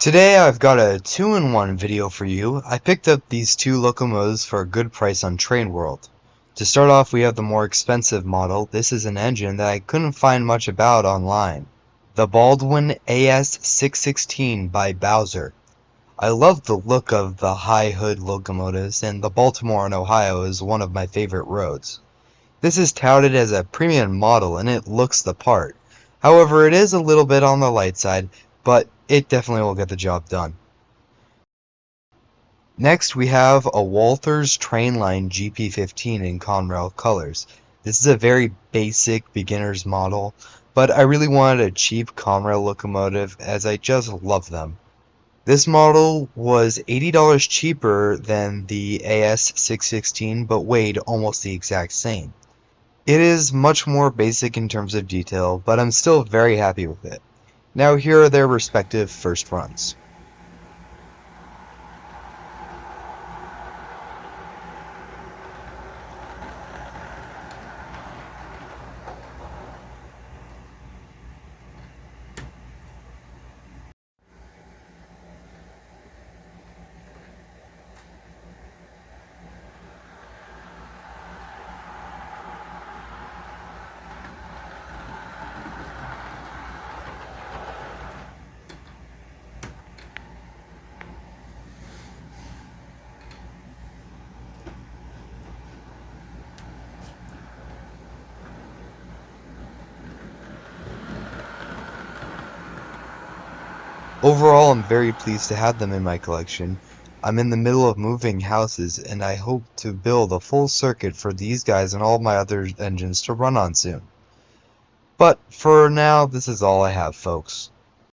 Today I've got a 2-in-1 video for you. I picked up these two locomotives for a good price on Train World. To start off, we have the more expensive model. This is an engine that I couldn't find much about online. The Baldwin AS-616 by Bowser. I love the look of the high hood locomotives, and the Baltimore and Ohio is one of my favorite roads. This is touted as a premium model and it looks the part. However, it is a little bit on the light side, but it definitely will get the job done. Next, we have a Walthers Trainline GP-15 in Conrail colors. This is a very basic beginner's model, but I really wanted a cheap Conrail locomotive as I just love them. This model was $80 cheaper than the AS-616 but weighed almost the exact same. It is much more basic in terms of detail, but I'm still very happy with it. Now here are their respective first runs. Overall, I'm very pleased to have them in my collection. I'm in the middle of moving houses, and I hope to build a full circuit for these guys and all my other engines to run on soon. But for now, this is all I have, folks.